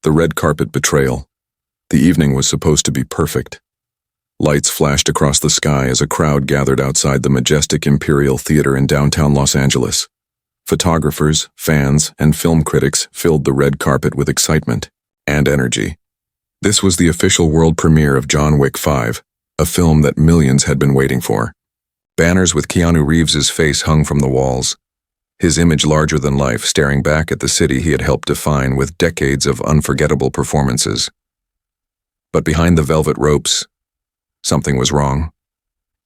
The red carpet betrayal. The evening was supposed to be perfect. Lights flashed across the sky as a crowd gathered outside the majestic Imperial Theater in downtown Los Angeles. Photographers, fans, and film critics filled the red carpet with excitement and energy. This was the official world premiere of John Wick 5, a film that millions had been waiting for. Banners with Keanu Reeves' face hung from the walls, his image larger than life staring back at the city he had helped define with decades of unforgettable performances. But behind the velvet ropes, something was wrong.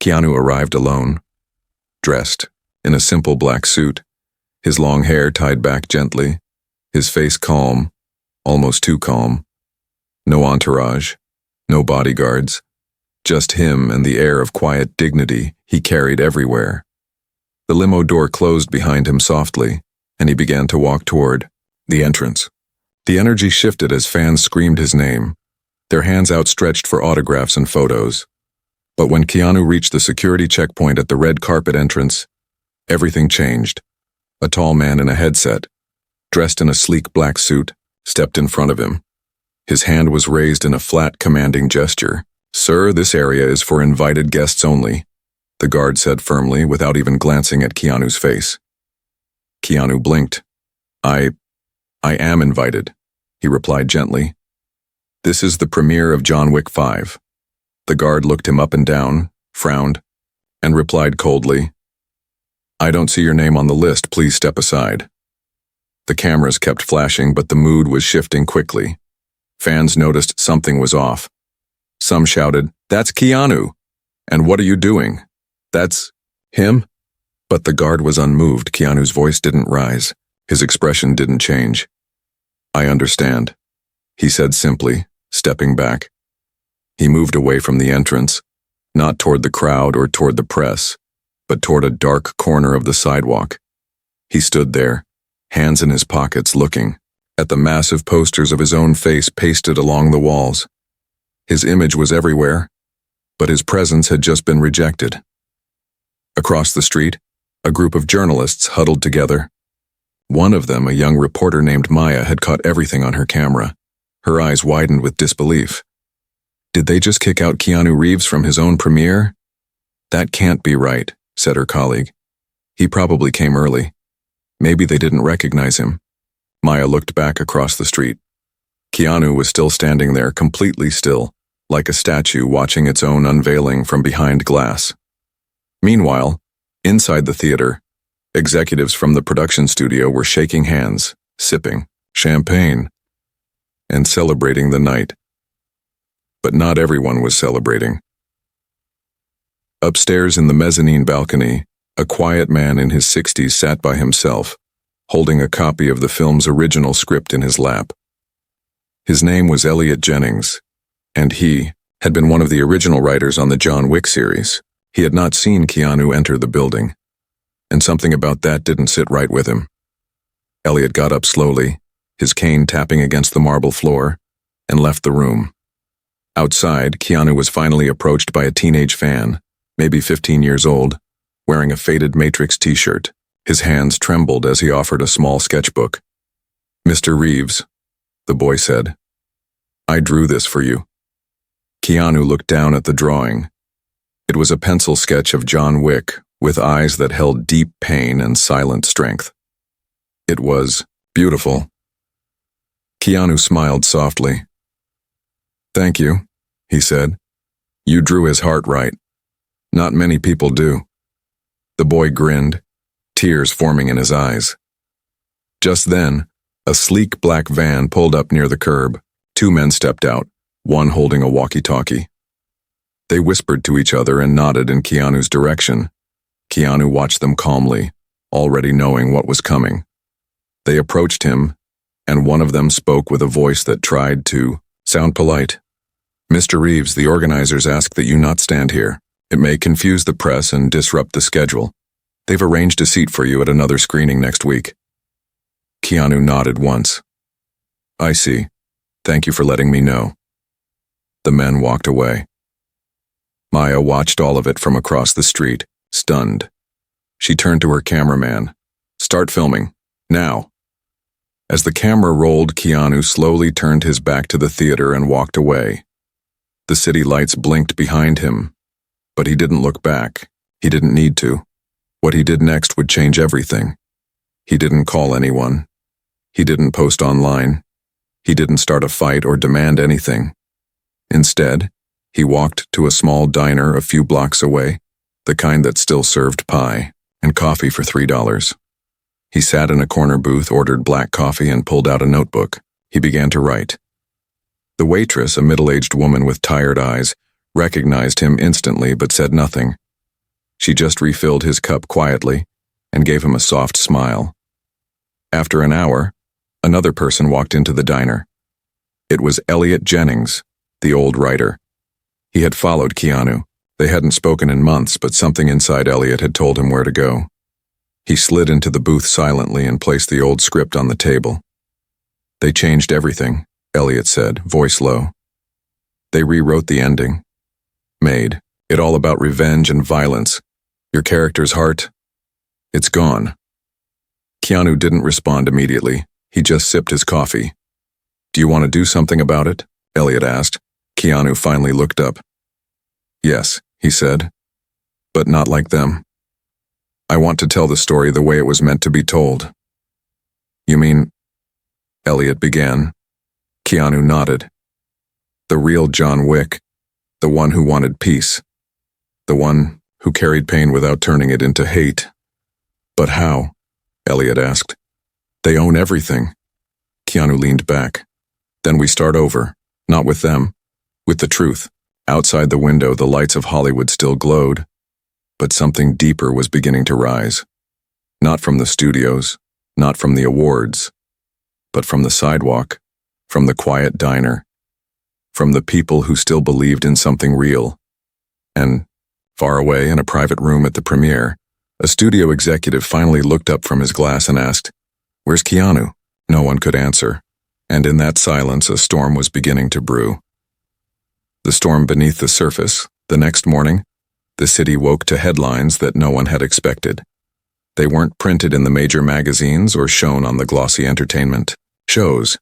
Keanu arrived alone, dressed in a simple black suit, his long hair tied back gently, his face calm, almost too calm. No entourage, no bodyguards, just him and the air of quiet dignity he carried everywhere. The limo door closed behind him softly, and he began to walk toward the entrance. The energy shifted as fans screamed his name, their hands outstretched for autographs and photos. But when Keanu reached the security checkpoint at the red carpet entrance, everything changed. A tall man in a headset, dressed in a sleek black suit, stepped in front of him. His hand was raised in a flat, commanding gesture. "Sir, this area is for invited guests only," the guard said firmly without even glancing at Keanu's face. Keanu blinked. I am invited," he replied gently. "This is the premiere of John Wick 5. The guard looked him up and down, frowned, and replied coldly, "I don't see your name on the list, please step aside." The cameras kept flashing, but the mood was shifting quickly. Fans noticed something was off. Some shouted, "That's Keanu!" "And what are you doing?" "That's him?" But the guard was unmoved. Keanu's voice didn't rise. His expression didn't change. "I understand," he said simply, stepping back. He moved away from the entrance, not toward the crowd or toward the press, but toward a dark corner of the sidewalk. He stood there, hands in his pockets, looking at the massive posters of his own face pasted along the walls. His image was everywhere, but his presence had just been rejected. Across the street, a group of journalists huddled together. One of them, a young reporter named Maya, had caught everything on her camera. Her eyes widened with disbelief. Did they just kick out Keanu Reeves from his own premiere? "That can't be right," said her colleague. "He probably came early. Maybe they didn't recognize him." Maya looked back across the street. Keanu was still standing there, completely still, like a statue watching its own unveiling from behind glass. Meanwhile, inside the theater, executives from the production studio were shaking hands, sipping champagne, and celebrating the night. But not everyone was celebrating. Upstairs in the mezzanine balcony, a quiet man in his 60s sat by himself, holding a copy of the film's original script in his lap. His name was Elliot Jennings, and he had been one of the original writers on the John Wick series. He had not seen Keanu enter the building, and something about that didn't sit right with him. Elliot got up slowly, his cane tapping against the marble floor, and left the room. Outside, Keanu was finally approached by a teenage fan, maybe 15 years old, wearing a faded Matrix t-shirt. His hands trembled as he offered a small sketchbook. "Mr. Reeves," the boy said, "I drew this for you." Keanu looked down at the drawing. It was a pencil sketch of John Wick, with eyes that held deep pain and silent strength. It was beautiful. Keanu smiled softly. "Thank you," he said. "You drew his heart right. Not many people do." The boy grinned, tears forming in his eyes. Just then, a sleek black van pulled up near the curb. Two men stepped out, one holding a walkie-talkie. They whispered to each other and nodded in Keanu's direction. Keanu watched them calmly, already knowing what was coming. They approached him, and one of them spoke with a voice that tried to sound polite. "Mr. Reeves, the organizers ask that you not stand here. It may confuse the press and disrupt the schedule. They've arranged a seat for you at another screening next week." Keanu nodded once. "I see. Thank you for letting me know." The men walked away. Maya watched all of it from across the street, stunned. She turned to her cameraman. "Start filming. Now." As the camera rolled, Keanu slowly turned his back to the theater and walked away. The city lights blinked behind him, but he didn't look back. He didn't need to. What he did next would change everything. He didn't call anyone. He didn't post online. He didn't start a fight or demand anything. Instead, he walked to a small diner a few blocks away, the kind that still served pie and coffee for $3. He sat in a corner booth, ordered black coffee, and pulled out a notebook. He began to write. The waitress, a middle-aged woman with tired eyes, recognized him instantly but said nothing. She just refilled his cup quietly and gave him a soft smile. After an hour, another person walked into the diner. It was Elliot Jennings, the old writer. He had followed Keanu. They hadn't spoken in months, but something inside Elliot had told him where to go. He slid into the booth silently and placed the old script on the table. They changed everything, Elliot said, voice low. They rewrote the ending. Made it all about revenge and violence. Your character's heart, it's gone. Keanu didn't respond immediately. He just sipped his coffee. Do you want to do something about it? Elliot asked. Keanu finally looked up. Yes, he said, but not like them. I want to tell the story the way it was meant to be told. You mean? Elliot began. Keanu nodded. The real John Wick, the one who wanted peace, the one who carried pain without turning it into hate. But how? Elliot asked. They own everything. Keanu leaned back. Then we start over, not with them, with the truth. Outside the window, the lights of Hollywood still glowed, but something deeper was beginning to rise. Not from the studios, not from the awards, but from the sidewalk, from the quiet diner, from the people who still believed in something real. And, far away in a private room at the premiere, a studio executive finally looked up from his glass and asked, "Where's Keanu?" No one could answer, and in that silence a storm was beginning to brew. The storm beneath the surface. The next morning, the city woke to headlines that no one had expected. They weren't printed in the major magazines or shown on the glossy entertainment shows.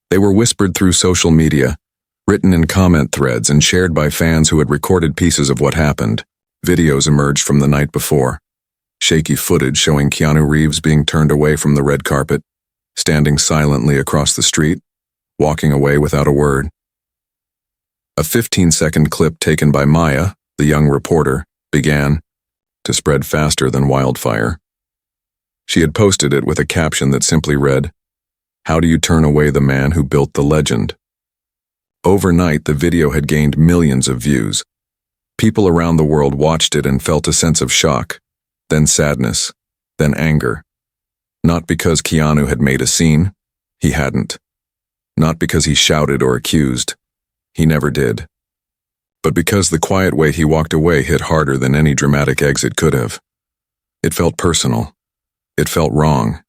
They were whispered through social media, written in comment threads and shared by fans who had recorded pieces of what happened. Videos emerged from the night before. Shaky footage showing Keanu Reeves being turned away from the red carpet, standing silently across the street, walking away without a word. A 15-second clip taken by Maya, the young reporter, began to spread faster than wildfire. She had posted it with a caption that simply read, "How do you turn away the man who built the legend?" Overnight, the video had gained millions of views. People around the world watched it and felt a sense of shock, then sadness, then anger. Not because Keanu had made a scene. He hadn't. Not because he shouted or accused. He never did. But because the quiet way he walked away hit harder than any dramatic exit could have. It felt personal. It felt wrong.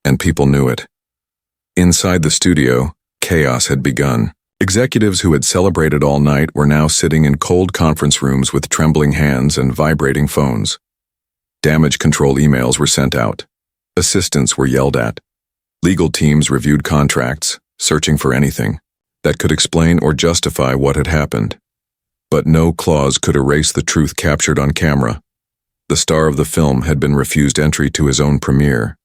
And people knew it. Inside the studio, chaos had begun. Executives who had celebrated all night were now sitting in cold conference rooms with trembling hands and vibrating phones. Damage control emails were sent out. Assistants were yelled at. Legal teams reviewed contracts, searching for anything that could explain or justify what had happened. But no clause could erase the truth captured on camera. The star of the film had been refused entry to his own premiere.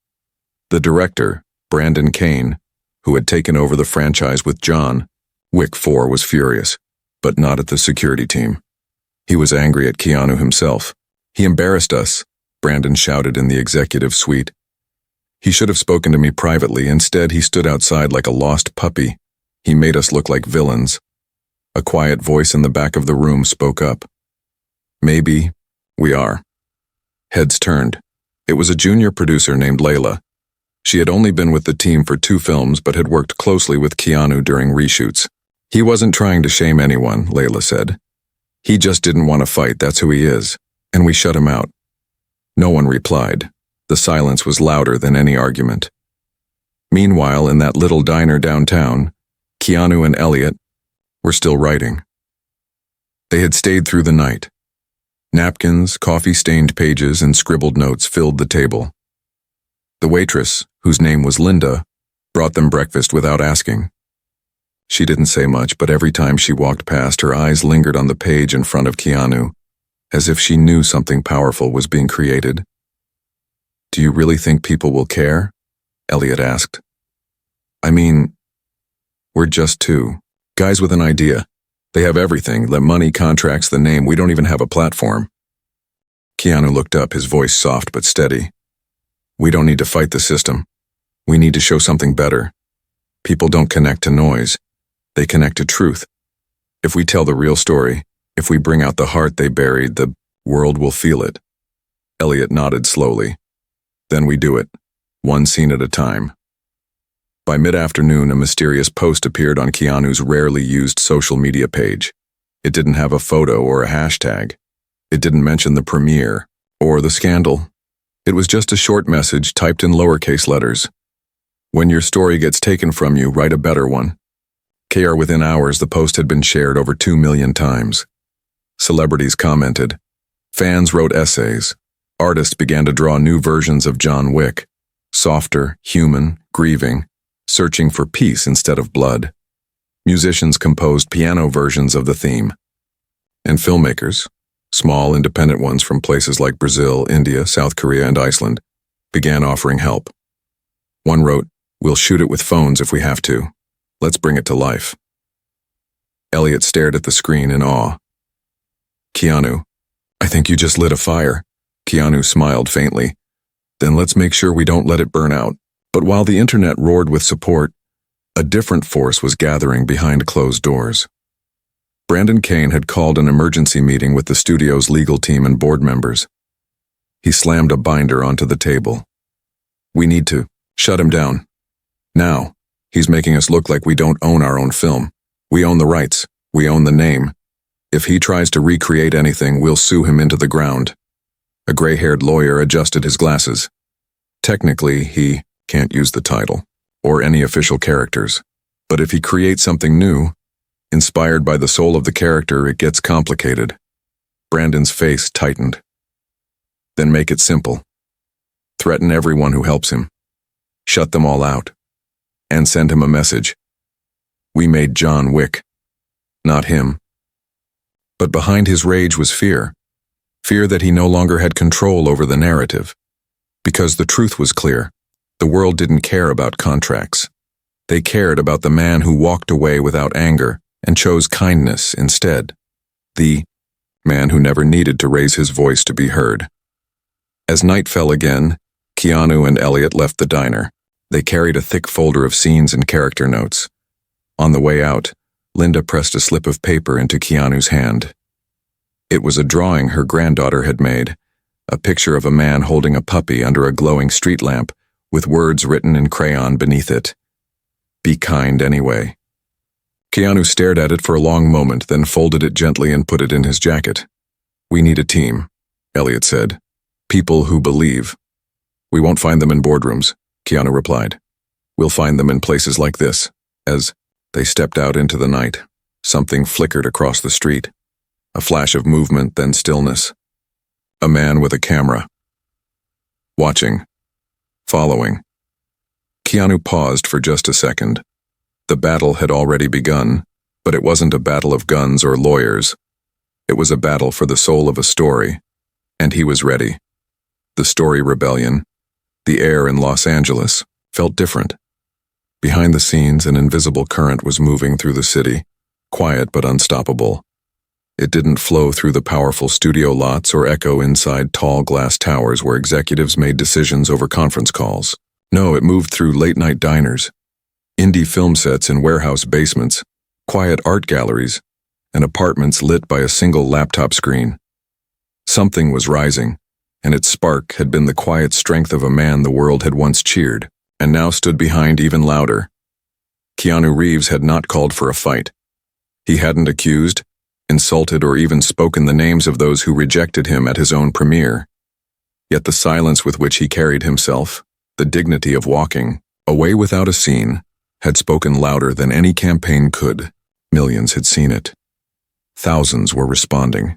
The director, Brandon Kane, who had taken over the franchise with John Wick 4, was furious, but not at the security team. He was angry at Keanu himself. "He embarrassed us," Brandon shouted in the executive suite. "He should have spoken to me privately. Instead, he stood outside like a lost puppy. He made us look like villains." A quiet voice in the back of the room spoke up. "Maybe we are." Heads turned. It was a junior producer named Layla. She had only been with the team for 2 films but had worked closely with Keanu during reshoots. "He wasn't trying to shame anyone," Layla said. "He just didn't want to fight, that's who he is, and we shut him out." No one replied. The silence was louder than any argument. Meanwhile, in that little diner downtown, Keanu and Elliot were still writing. They had stayed through the night. Napkins, coffee-stained pages, and scribbled notes filled the table. The waitress, whose name was Linda, brought them breakfast without asking. She didn't say much, but every time she walked past, her eyes lingered on the page in front of Keanu, as if she knew something powerful was being created. "Do you really think people will care?" Elliot asked. "I mean, we're just two guys with an idea. They have everything, the money, contracts, the name. We don't even have a platform." Keanu looked up, his voice soft but steady. "We don't need to fight the system. We need to show something better. People don't connect to noise. They connect to truth. If we tell the real story, if we bring out the heart they buried, the world will feel it." Elliot nodded slowly. "Then we do it, one scene at a time." By mid-afternoon, a mysterious post appeared on Keanu's rarely used social media page. It didn't have a photo or a hashtag. It didn't mention the premiere or the scandal. It was just a short message typed in lowercase letters. "When your story gets taken from you, write a better one." Within hours, the post had been shared over 2 million times. Celebrities commented. Fans wrote essays. Artists began to draw new versions of John Wick. Softer, human, grieving, searching for peace instead of blood. Musicians composed piano versions of the theme. And filmmakers, small independent ones from places like Brazil, India, South Korea, and Iceland, began offering help. One wrote, "We'll shoot it with phones if we have to. Let's bring it to life." Elliot stared at the screen in awe. "Keanu, I think you just lit a fire." Keanu smiled faintly. "Then let's make sure we don't let it burn out." But while the internet roared with support, a different force was gathering behind closed doors. Brandon Kane had called an emergency meeting with the studio's legal team and board members. He slammed a binder onto the table. "We need to shut him down. Now. He's making us look like we don't own our own film. We own the rights. We own the name. If he tries to recreate anything, we'll sue him into the ground." A gray-haired lawyer adjusted his glasses. "Technically, he can't use the title or any official characters. But if he creates something new, inspired by the soul of the character, it gets complicated." Brandon's face tightened. "Then make it simple. Threaten everyone who helps him. Shut them all out. And send him a message. We made John Wick, not him." But behind his rage was fear. Fear that he no longer had control over the narrative. Because the truth was clear. The world didn't care about contracts. They cared about the man who walked away without anger and chose kindness instead. The man who never needed to raise his voice to be heard. As night fell again, Keanu and Elliot left the diner. They carried a thick folder of scenes and character notes. On the way out, Linda pressed a slip of paper into Keanu's hand. It was a drawing her granddaughter had made, a picture of a man holding a puppy under a glowing street lamp, with words written in crayon beneath it. "Be kind anyway." Keanu stared at it for a long moment, then folded it gently and put it in his jacket. "We need a team," Elliot said. "People who believe." "We won't find them in boardrooms," Keanu replied. "We'll find them in places like this." As they stepped out into the night, something flickered across the street. A flash of movement, then stillness. A man with a camera. Watching. Following. Keanu paused for just a second. The battle had already begun, but it wasn't a battle of guns or lawyers. It was a battle for the soul of a story, and he was ready. The story rebellion. The air in Los Angeles felt different. Behind the scenes, an invisible current was moving through the city, quiet but unstoppable. It didn't flow through the powerful studio lots or echo inside tall glass towers where executives made decisions over conference calls. No, it moved through late-night diners, indie film sets in warehouse basements, quiet art galleries, and apartments lit by a single laptop screen. Something was rising, and its spark had been the quiet strength of a man the world had once cheered, and now stood behind even louder. Keanu Reeves had not called for a fight. He hadn't accused, insulted, or even spoken the names of those who rejected him at his own premiere. Yet the silence with which he carried himself, the dignity of walking away without a scene, had spoken louder than any campaign could. Millions had seen it. Thousands were responding.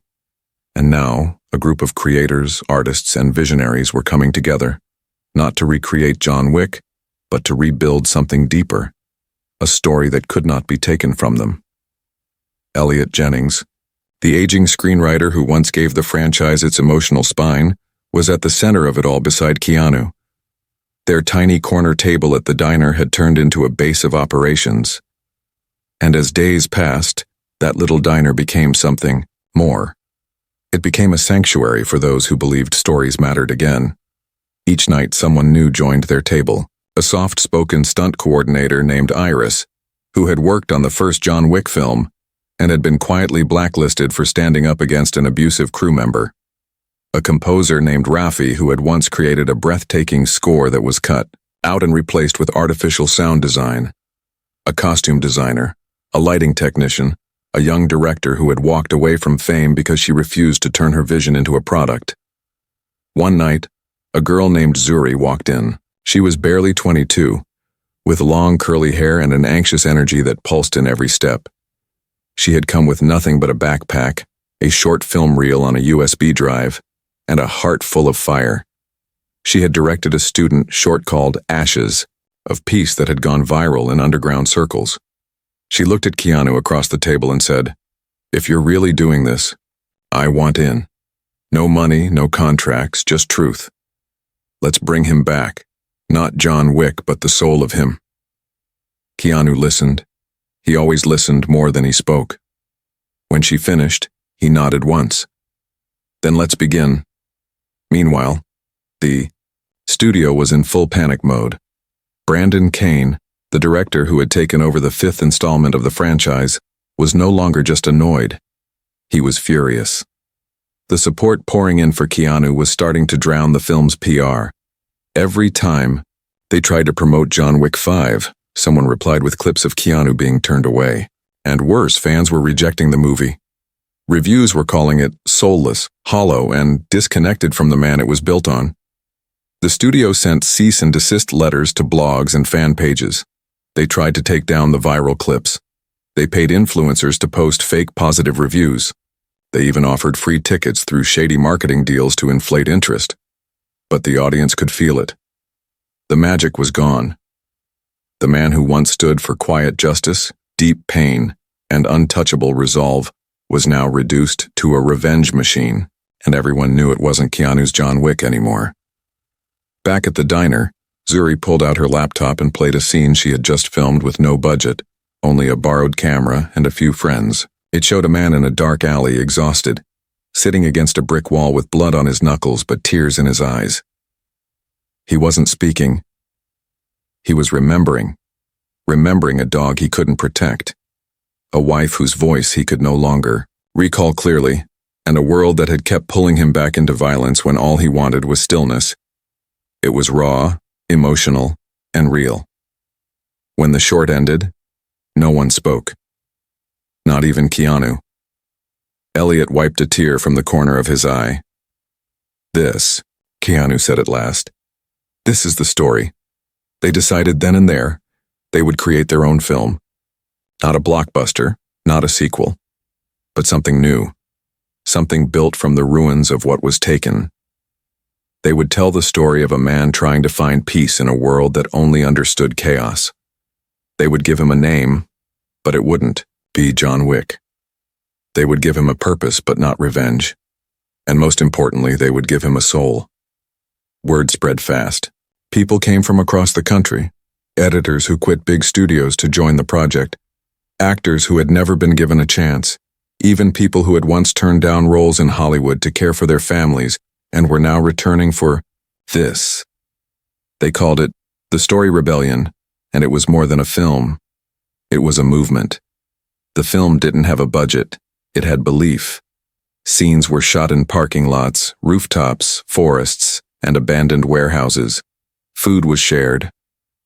And now, a group of creators, artists, and visionaries were coming together, not to recreate John Wick, but to rebuild something deeper, a story that could not be taken from them. Elliot Jennings, the aging screenwriter who once gave the franchise its emotional spine, was at the center of it all beside Keanu. Their tiny corner table at the diner had turned into a base of operations. And as days passed, that little diner became something more. It became a sanctuary for those who believed stories mattered again. Each night someone new joined their table, a soft-spoken stunt coordinator named Iris, who had worked on the first John Wick film and had been quietly blacklisted for standing up against an abusive crew member. A composer named Rafi, who had once created a breathtaking score that was cut out and replaced with artificial sound design. A costume designer, a lighting technician, a young director who had walked away from fame because she refused to turn her vision into a product. One night, a girl named Zuri walked in. She was barely 22, with long curly hair and an anxious energy that pulsed in every step. She had come with nothing but a backpack, a short film reel on a USB drive, and a heart full of fire. She had directed a student short called Ashes, of peace that had gone viral in underground circles. She looked at Keanu across the table and said, "If you're really doing this, I want in. No money, no contracts, just truth. Let's bring him back. Not John Wick, but the soul of him." Keanu listened. He always listened more than he spoke. When she finished, he nodded once. "Then let's begin." Meanwhile, the studio was in full panic mode. Brandon Kane, the director who had taken over the 5th installment of the franchise, was no longer just annoyed. He was furious. The support pouring in for Keanu was starting to drown the film's PR. Every time they tried to promote John Wick 5, someone replied with clips of Keanu being turned away. And worse, fans were rejecting the movie. Reviews were calling it soulless, hollow, and disconnected from the man it was built on. The studio sent cease and desist letters to blogs and fan pages. They tried to take down the viral clips. They paid influencers to post fake positive reviews. They even offered free tickets through shady marketing deals to inflate interest. But the audience could feel it. The magic was gone. The man who once stood for quiet justice, deep pain, and untouchable resolve was now reduced to a revenge machine, and everyone knew it wasn't Keanu's John Wick anymore. Back at the diner, Zuri pulled out her laptop and played a scene she had just filmed with no budget, only a borrowed camera and a few friends. It showed a man in a dark alley, exhausted, sitting against a brick wall with blood on his knuckles but tears in his eyes. He wasn't speaking. He was remembering a dog he couldn't protect, a wife whose voice he could no longer recall clearly, and a world that had kept pulling him back into violence when all he wanted was stillness. It was raw, emotional, and real. When the short ended, no one spoke. Not even Keanu. Elliot wiped a tear from the corner of his eye. "This," Keanu said at last, "this is the story." They decided then and there they would create their own film. Not a blockbuster, not a sequel, but something new, something built from the ruins of what was taken. They would tell the story of a man trying to find peace in a world that only understood chaos. They would give him a name, but it wouldn't be John Wick. They would give him a purpose, but not revenge. And most importantly, they would give him a soul. Word spread fast. People came from across the country, editors who quit big studios to join the project, actors who had never been given a chance, even people who had once turned down roles in Hollywood to care for their families and were now returning for this. They called it The Story Rebellion, and it was more than a film. It was a movement. The film didn't have a budget. It had belief. Scenes were shot in parking lots, rooftops, forests, and abandoned warehouses. Food was shared.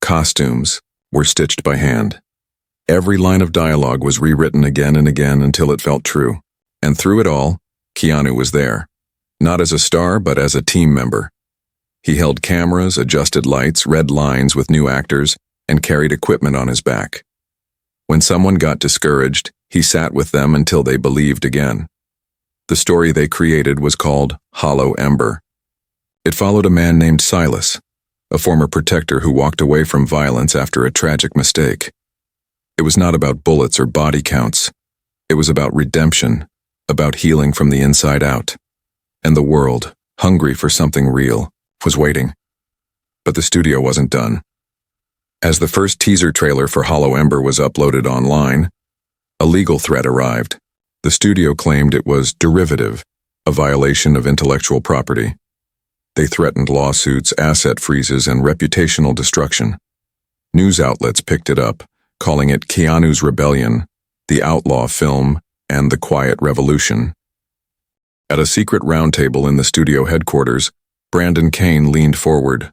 Costumes were stitched by hand. Every line of dialogue was rewritten again and again until it felt true. And through it all, Keanu was there. Not as a star, but as a team member. He held cameras, adjusted lights, read lines with new actors, and carried equipment on his back. When someone got discouraged, he sat with them until they believed again. The story they created was called Hollow Ember. It followed a man named Silas, a former protector who walked away from violence after a tragic mistake. It was not about bullets or body counts. It was about redemption, about healing from the inside out. And the world, hungry for something real, was waiting. But the studio wasn't done. As the first teaser trailer for Hollow Ember was uploaded online, a legal threat arrived. The studio claimed it was derivative, a violation of intellectual property. They threatened lawsuits, asset freezes, and reputational destruction. News outlets picked it up, calling it Keanu's Rebellion, the outlaw film, and the Quiet Revolution. At a secret roundtable in the studio headquarters, Brandon Kane leaned forward.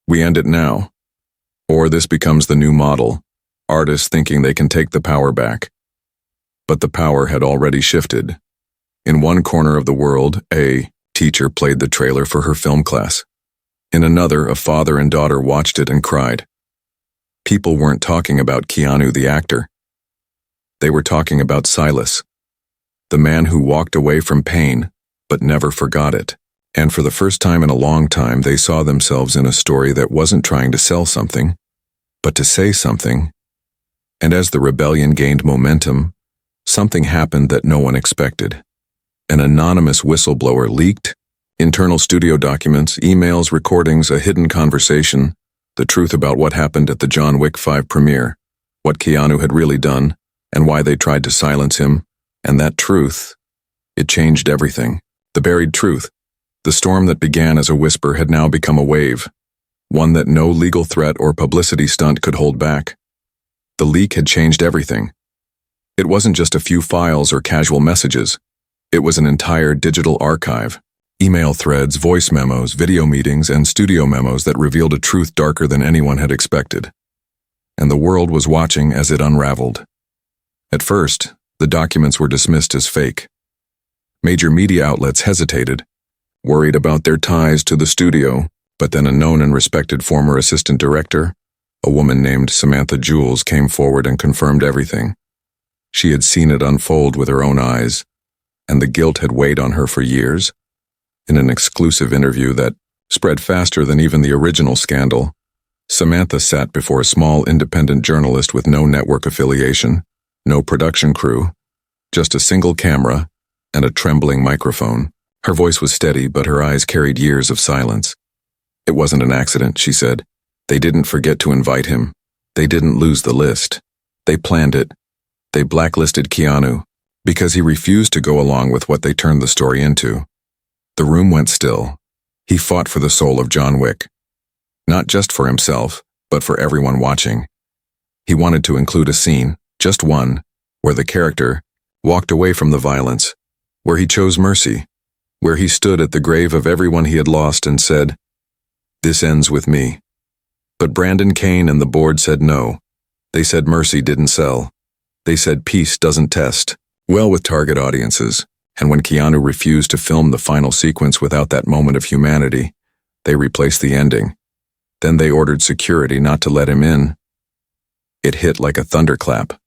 "We end it now. Or this becomes the new model, artists thinking they can take the power back." But the power had already shifted. In one corner of the world, a teacher played the trailer for her film class. In another, a father and daughter watched it and cried. People weren't talking about Keanu the actor. They were talking about Silas, the man who walked away from pain, but never forgot it. And for the first time in a long time, they saw themselves in a story that wasn't trying to sell something, but to say something. And as the rebellion gained momentum, something happened that no one expected. An anonymous whistleblower leaked internal studio documents, emails, recordings, a hidden conversation, the truth about what happened at the John Wick 5 premiere, what Keanu had really done, and why they tried to silence him. And that truth, it changed everything. The buried truth, the storm that began as a whisper had now become a wave, one that no legal threat or publicity stunt could hold back. The leak had changed everything. It wasn't just a few files or casual messages. It was an entire digital archive. Email threads, voice memos, video meetings, and studio memos that revealed a truth darker than anyone had expected. And the world was watching as it unraveled. At first, the documents were dismissed as fake. Major media outlets hesitated, worried about their ties to the studio, but then a known and respected former assistant director, a woman named Samantha Jules, came forward and confirmed everything. She had seen it unfold with her own eyes, and the guilt had weighed on her for years. In an exclusive interview that spread faster than even the original scandal, Samantha sat before a small independent journalist with no network affiliation, no production crew, just a single camera and a trembling microphone. Her voice was steady, but her eyes carried years of silence. "It wasn't an accident," she said. "They didn't forget to invite him. They didn't lose the list. They planned it. They blacklisted Keanu because he refused to go along with what they turned the story into." The room went still. He fought for the soul of John Wick. Not just for himself, but for everyone watching. He wanted to include a scene, just one, where the character walked away from the violence, where he chose mercy, where he stood at the grave of everyone he had lost and said, "This ends with me." But Brandon Kane and the board said no. They said mercy didn't sell. They said peace doesn't test well with target audiences. And when Keanu refused to film the final sequence without that moment of humanity, they replaced the ending. Then they ordered security not to let him in. It hit like a thunderclap.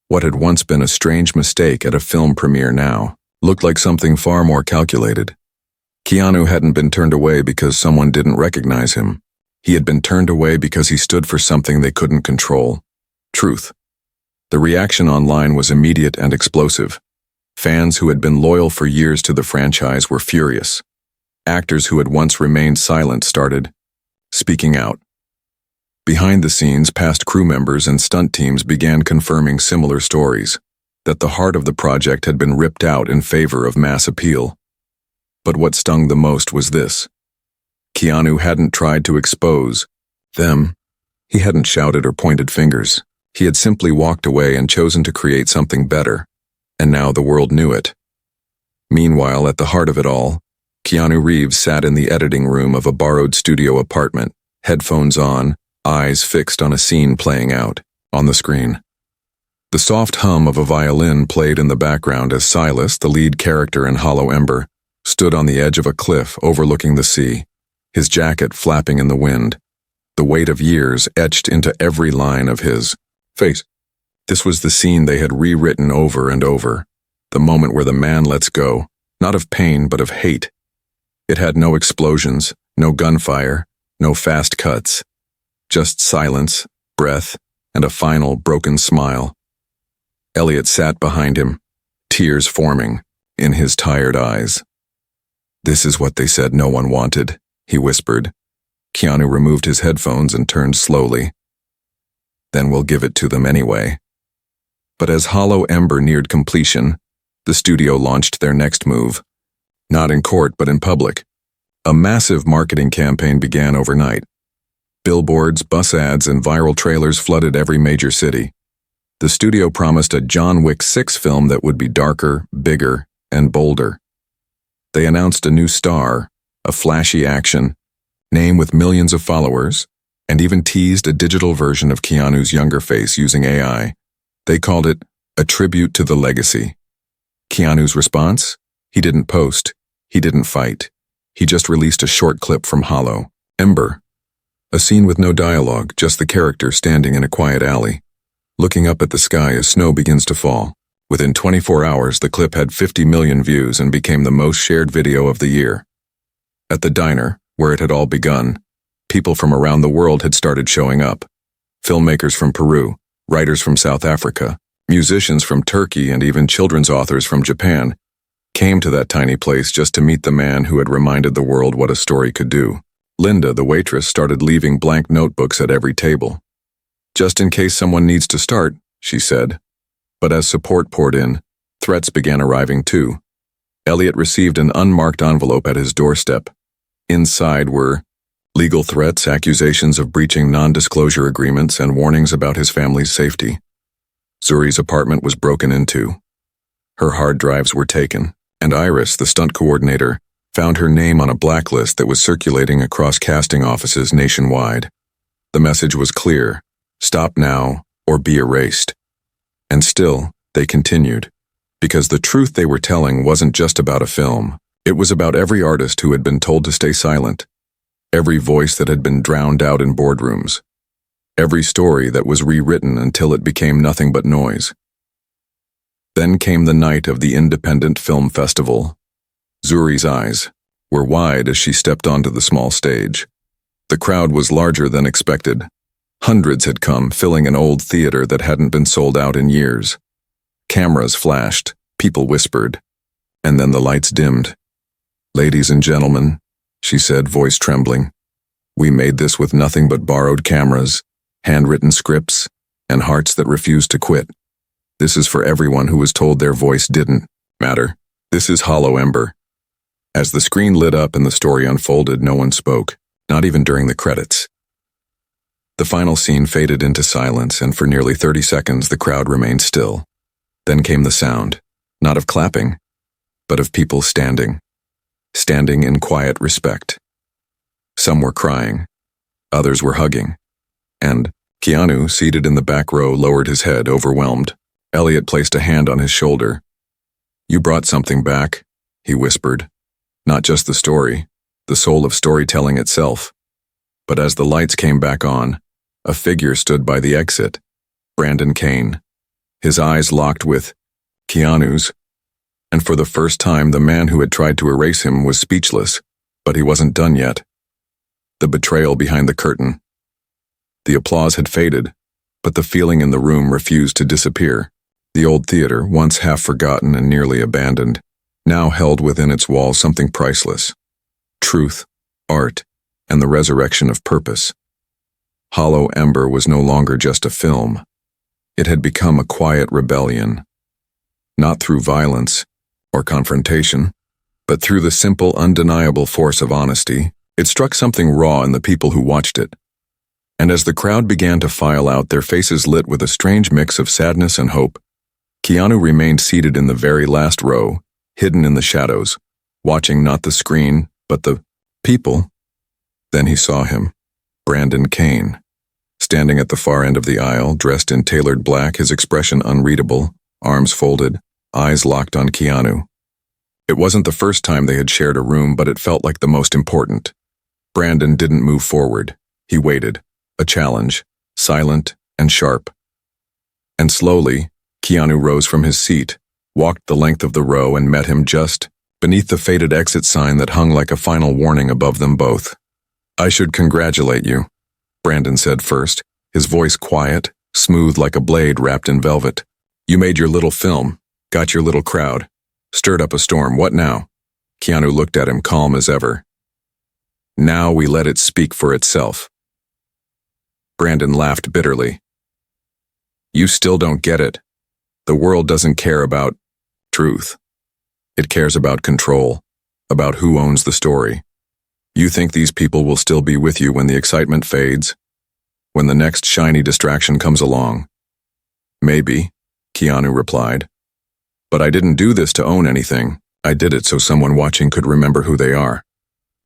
What had once been a strange mistake at a film premiere now looked like something far more calculated. Keanu hadn't been turned away because someone didn't recognize him. He had been turned away because he stood for something they couldn't control: truth. The reaction online was immediate and explosive. Fans who had been loyal for years to the franchise were furious. Actors who had once remained silent started speaking out. Behind the scenes, past crew members and stunt teams began confirming similar stories, that the heart of the project had been ripped out in favor of mass appeal. But what stung the most was this: Keanu hadn't tried to expose them. He hadn't shouted or pointed fingers. He had simply walked away and chosen to create something better. And now the world knew it. Meanwhile, at the heart of it all, Keanu Reeves sat in the editing room of a borrowed studio apartment, headphones on, eyes fixed on a scene playing out on the screen. The soft hum of a violin played in the background as Silas, the lead character in Hollow Ember, stood on the edge of a cliff overlooking the sea, his jacket flapping in the wind, the weight of years etched into every line of his face. This was the scene they had rewritten over and over, the moment where the man lets go, not of pain but of hate. It had no explosions, no gunfire, No fast cuts. Just silence, breath, and a final, broken smile. Elliot sat behind him, tears forming in his tired eyes. "This is what they said no one wanted," he whispered. Keanu removed his headphones and turned slowly. "Then we'll give it to them anyway." But as Hollow Ember neared completion, the studio launched their next move. Not in court, but in public. A massive marketing campaign began overnight. Billboards, bus ads, and viral trailers flooded every major city. The studio promised a John Wick 6 film that would be darker, bigger, and bolder. They announced a new star, a flashy action, name with millions of followers, and even teased a digital version of Keanu's younger face using AI. They called it a tribute to the legacy. Keanu's response? He didn't post. He didn't fight. He just released a short clip from Hollow Ember. A scene with no dialogue, just the character standing in a quiet alley, looking up at the sky as snow begins to fall. Within 24 hours, the clip had 50 million views and became the most shared video of the year. At the diner, where it had all begun, people from around the world had started showing up. Filmmakers from Peru, writers from South Africa, musicians from Turkey, and even children's authors from Japan came to that tiny place just to meet the man who had reminded the world what a story could do. Linda, the waitress, started leaving blank notebooks at every table. "Just in case someone needs to start," she said. But as support poured in, threats began arriving too. Elliot received an unmarked envelope at his doorstep. Inside were legal threats, accusations of breaching non-disclosure agreements, and warnings about his family's safety. Zuri's apartment was broken into. Her hard drives were taken, and Iris, the stunt coordinator, found her name on a blacklist that was circulating across casting offices nationwide. The message was clear: stop now or be erased. And still, they continued, because the truth they were telling wasn't just about a film. It was about every artist who had been told to stay silent, every voice that had been drowned out in boardrooms, every story that was rewritten until it became nothing but noise. Then came the night of the Independent Film Festival. Zuri's eyes were wide as she stepped onto the small stage. The crowd was larger than expected. Hundreds had come, filling an old theater that hadn't been sold out in years. Cameras flashed, people whispered, and then the lights dimmed. "Ladies and gentlemen," she said, voice trembling, "we made this with nothing but borrowed cameras, handwritten scripts, and hearts that refused to quit. This is for everyone who was told their voice didn't matter. This is Hollow Ember." As the screen lit up and the story unfolded, no one spoke, not even during the credits. The final scene faded into silence, and for nearly 30 seconds the crowd remained still. Then came the sound, not of clapping, but of people standing in quiet respect. Some were crying, others were hugging, and Keanu, seated in the back row, lowered his head, overwhelmed. Elliot placed a hand on his shoulder. "You brought something back," he whispered. "Not just the story, the soul of storytelling itself." But as the lights came back on, a figure stood by the exit, Brandon Kane. His eyes locked with Keanu's, and for the first time the man who had tried to erase him was speechless, but he wasn't done yet. The betrayal behind the curtain. The applause had faded, but the feeling in the room refused to disappear. The old theater, once half forgotten and nearly abandoned, now held within its walls something priceless: truth, art, and the resurrection of purpose. Hollow Ember was no longer just a film. It had become a quiet rebellion, not through violence or confrontation, but through the simple, undeniable force of honesty. It struck something raw in the people who watched it. And as the crowd began to file out, their faces lit with a strange mix of sadness and hope, Keanu remained seated in the very last row, hidden in the shadows, watching not the screen, but the people. Then he saw him, Brandon Kane, standing at the far end of the aisle, dressed in tailored black, his expression unreadable, arms folded, eyes locked on Keanu. It wasn't the first time they had shared a room, but it felt like the most important. Brandon didn't move forward. He waited, a challenge, silent and sharp. And slowly, Keanu rose from his seat, walked the length of the row, and met him just beneath the faded exit sign that hung like a final warning above them both. I should congratulate you, Brandon said first, his voice quiet, smooth like a blade wrapped in velvet. You made your little film, got your little crowd, stirred up a storm. What now? Keanu looked at him calm as ever. Now we let it speak for itself. Brandon laughed bitterly. You still don't get it. The world doesn't care about truth. It cares about control, about who owns the story. You think these people will still be with you when the excitement fades? When the next shiny distraction comes along? Maybe, Keanu replied. But I didn't do this to own anything. I did it so someone watching could remember who they are.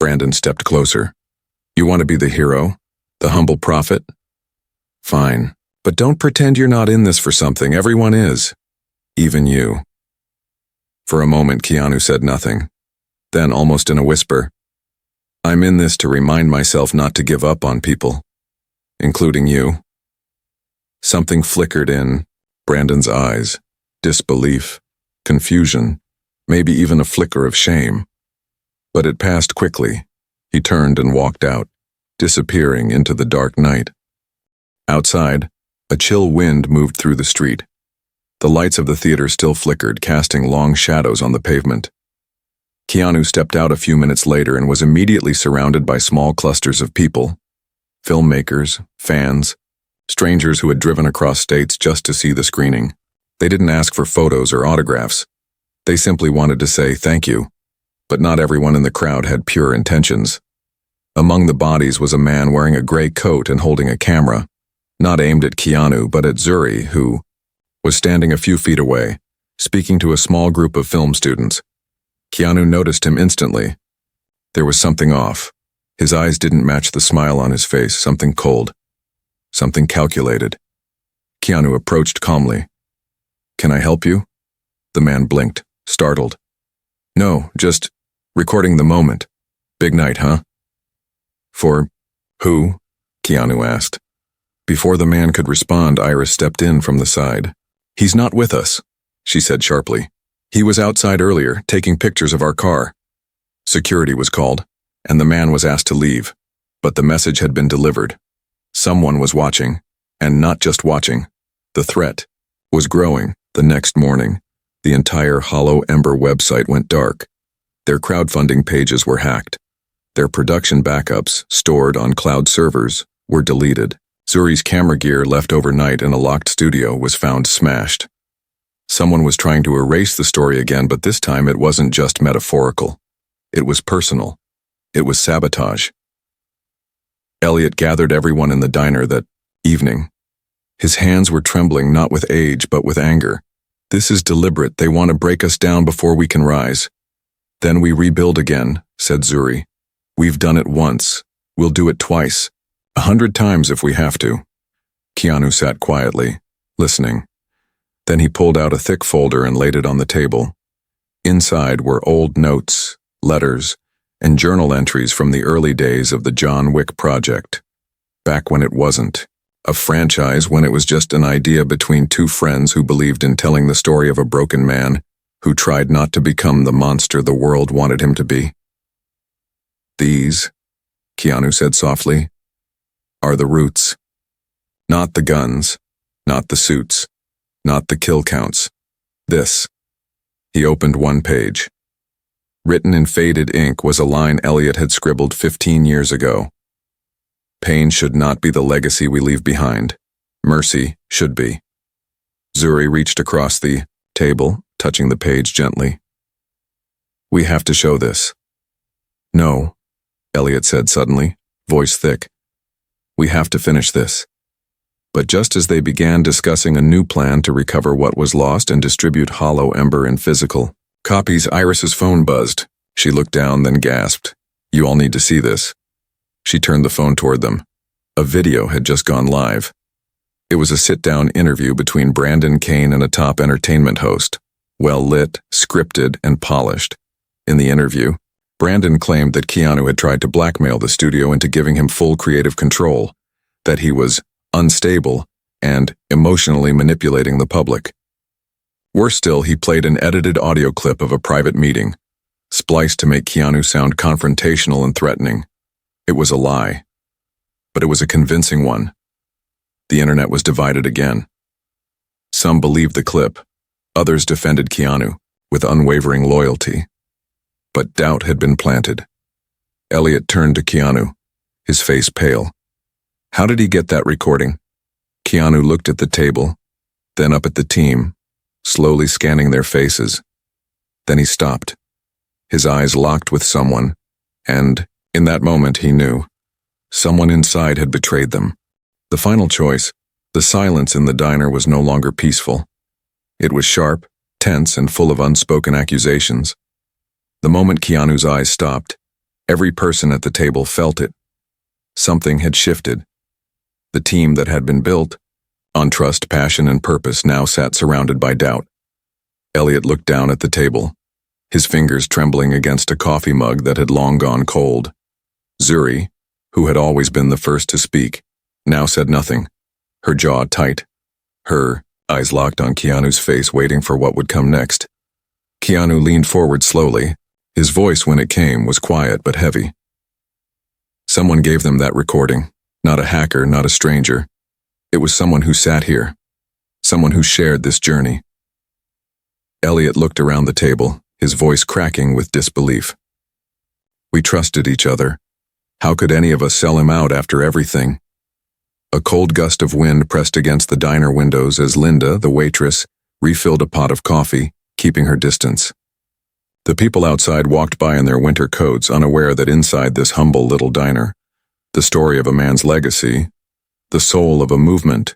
Brandon stepped closer. You want to be the hero? The humble prophet? Fine, but don't pretend you're not in this for something. Everyone is. Even you. For a moment, Keanu said nothing. Then, almost in a whisper, I'm in this to remind myself not to give up on people, including you. Something flickered in Brandon's eyes. Disbelief, confusion, maybe even a flicker of shame. But it passed quickly. He turned and walked out, disappearing into the dark night. Outside, a chill wind moved through the street. The lights of the theater still flickered, casting long shadows on the pavement. Keanu stepped out a few minutes later and was immediately surrounded by small clusters of people. Filmmakers, fans, strangers who had driven across states just to see the screening. They didn't ask for photos or autographs. They simply wanted to say thank you. But not everyone in the crowd had pure intentions. Among the bodies was a man wearing a gray coat and holding a camera, not aimed at Keanu but at Zuri, who was standing a few feet away, speaking to a small group of film students. Keanu noticed him instantly. There was something off. His eyes didn't match the smile on his face, something cold, something calculated. Keanu approached calmly. Can I help you? The man blinked, startled. No, just recording the moment. Big night, huh? For who? Keanu asked. Before the man could respond, Iris stepped in from the side. He's not with us, she said sharply. He was outside earlier, taking pictures of our car. Security was called, and the man was asked to leave. But the message had been delivered. Someone was watching, and not just watching. The threat was growing. The next morning, the entire Hollow Ember website went dark. Their crowdfunding pages were hacked. Their production backups, stored on cloud servers, were deleted. Zuri's camera gear left overnight in a locked studio was found smashed. Someone was trying to erase the story again, but this time it wasn't just metaphorical. It was personal. It was sabotage. Elliot gathered everyone in the diner that evening. His hands were trembling not with age but with anger. This is deliberate. They want to break us down before we can rise. Then we rebuild again, said Zuri. We've done it once. We'll do it twice. 100 times if we have to. Keanu sat quietly, listening. Then he pulled out a thick folder and laid it on the table. Inside were old notes, letters, and journal entries from the early days of the John Wick project. Back when it wasn't a franchise, when it was just an idea between two friends who believed in telling the story of a broken man who tried not to become the monster the world wanted him to be. These, Keanu said softly, are the roots. Not the guns, not the suits, not the kill counts. This. He opened one page. Written in faded ink was a line Elliot had scribbled 15 years ago. Pain should not be the legacy we leave behind. Mercy should be. Zuri reached across the table, touching the page gently. We have to show this. No, Elliot said suddenly, voice thick. We have to finish this. But just as they began discussing a new plan to recover what was lost and distribute Hollow Ember in physical copies, Iris's phone buzzed. She looked down, then gasped. You all need to see this. She turned the phone toward them. A video had just gone live. It was a sit-down interview between Brandon Kane and a top entertainment host. Well-lit, scripted, and polished. In the interview, Brandon claimed that Keanu had tried to blackmail the studio into giving him full creative control, that he was unstable and emotionally manipulating the public. Worse still, he played an edited audio clip of a private meeting, spliced to make Keanu sound confrontational and threatening. It was a lie, but it was a convincing one. The internet was divided again. Some believed the clip, others defended Keanu with unwavering loyalty. But doubt had been planted. Elliot turned to Keanu, his face pale. How did he get that recording? Keanu looked at the table, then up at the team, slowly scanning their faces. Then he stopped. His eyes locked with someone, and, in that moment, he knew. Someone inside had betrayed them. The final choice, the silence in the diner, was no longer peaceful. It was sharp, tense, and full of unspoken accusations. The moment Keanu's eyes stopped, every person at the table felt it. Something had shifted. The team that had been built on trust, passion, and purpose now sat surrounded by doubt. Elliot looked down at the table, his fingers trembling against a coffee mug that had long gone cold. Zuri, who had always been the first to speak, now said nothing, her jaw tight, her eyes locked on Keanu's face, waiting for what would come next. Keanu leaned forward slowly. His voice, when it came, was quiet but heavy. Someone gave them that recording. Not a hacker, not a stranger. It was someone who sat here. Someone who shared this journey. Elliot looked around the table, his voice cracking with disbelief. We trusted each other. How could any of us sell him out after everything? A cold gust of wind pressed against the diner windows as Linda, the waitress, refilled a pot of coffee, keeping her distance. The people outside walked by in their winter coats, unaware that inside this humble little diner, the story of a man's legacy, the soul of a movement,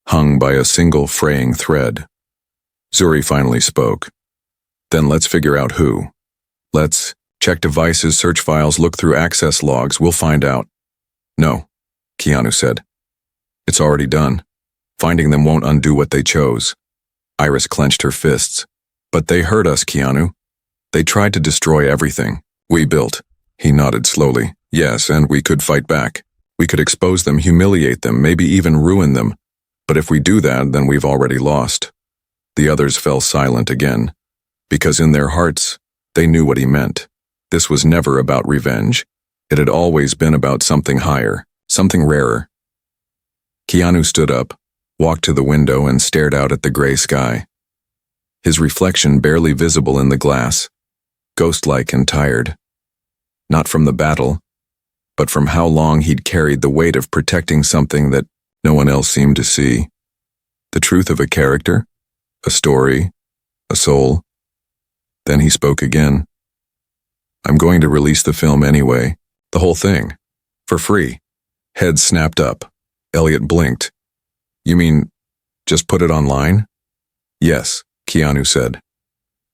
hung by a single fraying thread. Zuri finally spoke. Then let's figure out who. Let's check devices, search files, look through access logs. We'll find out. No, Keanu said. It's already done. Finding them won't undo what they chose. Iris clenched her fists. But they hurt us, Keanu. They tried to destroy everything we built. He nodded slowly. Yes, and we could fight back. We could expose them, humiliate them, maybe even ruin them. But if we do that, then we've already lost. The others fell silent again, because in their hearts, they knew what he meant. This was never about revenge. It had always been about something higher, something rarer. Keanu stood up, walked to the window, and stared out at the gray sky. His reflection barely visible in the glass, ghost-like and tired. Not from the battle, but from how long he'd carried the weight of protecting something that no one else seemed to see. The truth of a character, a story, a soul. Then he spoke again. I'm going to release the film anyway, the whole thing, for free. Head snapped up. Elliot blinked. You mean, just put it online? Yes, Keanu said.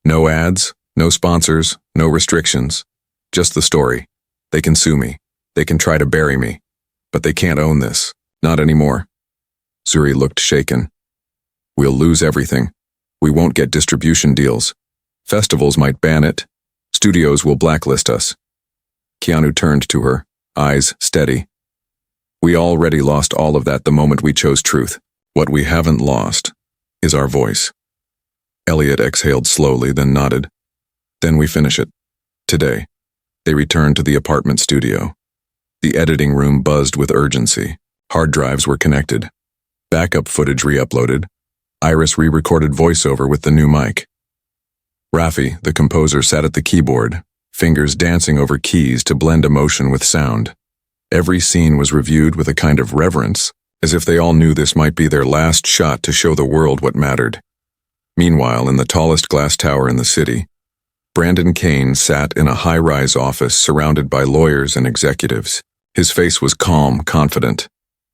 No ads, no sponsors, no restrictions. Just the story. They can sue me. They can try to bury me. But they can't own this. Not anymore. Zuri looked shaken. We'll lose everything. We won't get distribution deals. Festivals might ban it. Studios will blacklist us. Keanu turned to her, eyes steady. We already lost all of that the moment we chose truth. What we haven't lost is our voice. Elliot exhaled slowly, then nodded. Then we finish it. Today. They returned to the apartment studio. The editing room buzzed with urgency. Hard drives were connected. Backup footage re-uploaded. Iris re-recorded voiceover with the new mic. Rafi, the composer, sat at the keyboard, fingers dancing over keys to blend emotion with sound. Every scene was reviewed with a kind of reverence, as if they all knew this might be their last shot to show the world what mattered. Meanwhile, in the tallest glass tower in the city, Brandon Kane sat in a high-rise office surrounded by lawyers and executives. His face was calm, confident,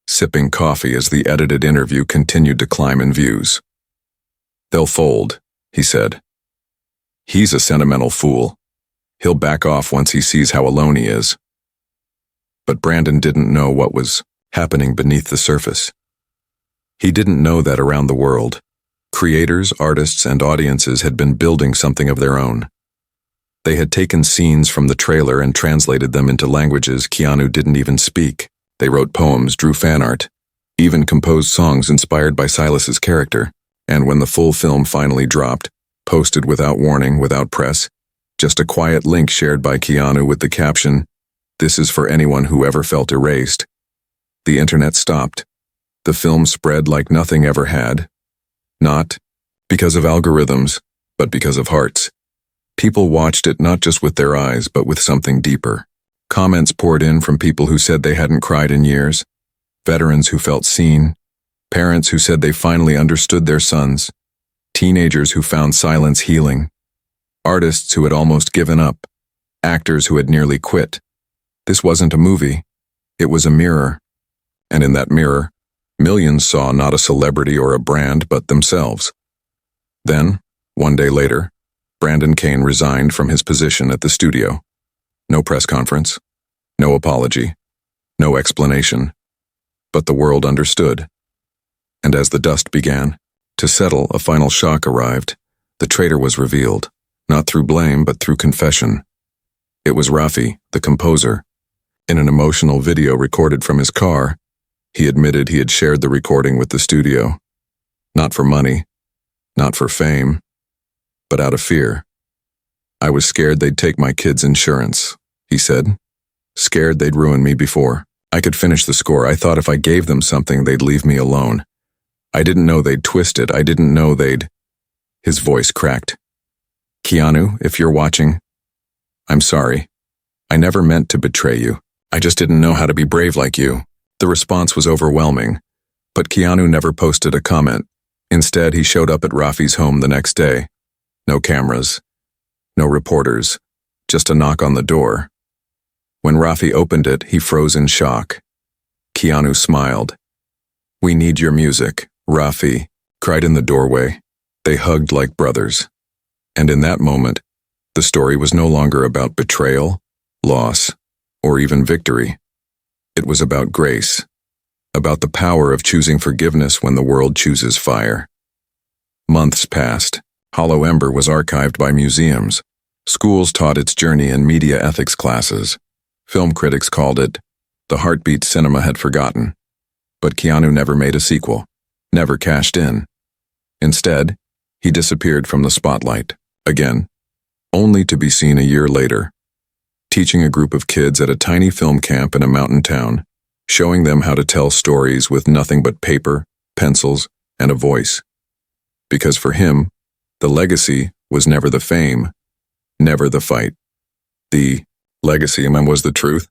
sipping coffee as the edited interview continued to climb in views. They'll fold, he said. He's a sentimental fool. He'll back off once he sees how alone he is. But Brandon didn't know what was happening beneath the surface. He didn't know that around the world, creators, artists, and audiences had been building something of their own. They had taken scenes from the trailer and translated them into languages Keanu didn't even speak. They wrote poems, drew fan art, even composed songs inspired by Silas's character. And when the full film finally dropped, posted without warning, without press, just a quiet link shared by Keanu with the caption, This is for anyone who ever felt erased. The internet stopped. The film spread like nothing ever had. Not because of algorithms, but because of hearts. People watched it not just with their eyes, but with something deeper. Comments poured in from people who said they hadn't cried in years, veterans who felt seen, parents who said they finally understood their sons, teenagers who found silence healing, artists who had almost given up, actors who had nearly quit. This wasn't a movie. It was a mirror. And in that mirror, millions saw not a celebrity or a brand, but themselves. Then, one day later, Brandon Kane resigned from his position at the studio. No press conference, no apology, no explanation. But the world understood. And as the dust began to settle, a final shock arrived. The traitor was revealed, not through blame, but through confession. It was Rafi, the composer. In an emotional video recorded from his car, he admitted he had shared the recording with the studio. Not for money, not for fame, but out of fear. "I was scared they'd take my kids' insurance," he said. "Scared they'd ruin me before I could finish the score. I thought if I gave them something, they'd leave me alone. I didn't know they'd twist it. I didn't know they'd—" His voice cracked. "Keanu, if you're watching, I'm sorry. I never meant to betray you. I just didn't know how to be brave like you." The response was overwhelming, but Keanu never posted a comment. Instead, he showed up at Rafi's home the next day. No cameras, no reporters, just a knock on the door. When Rafi opened it, he froze in shock. Keanu smiled. "We need your music," Rafi cried in the doorway. They hugged like brothers. And in that moment, the story was no longer about betrayal, loss, or even victory. It was about grace, about the power of choosing forgiveness when the world chooses fire. Months passed. Hollow Ember was archived by museums. Schools taught its journey in media ethics classes. Film critics called it the heartbeat cinema had forgotten. But Keanu never made a sequel, never cashed in. Instead, he disappeared from the spotlight, again, only to be seen a year later, teaching a group of kids at a tiny film camp in a mountain town, showing them how to tell stories with nothing but paper, pencils, and a voice. Because for him, the legacy was never the fame, never the fight. The legacy was the truth.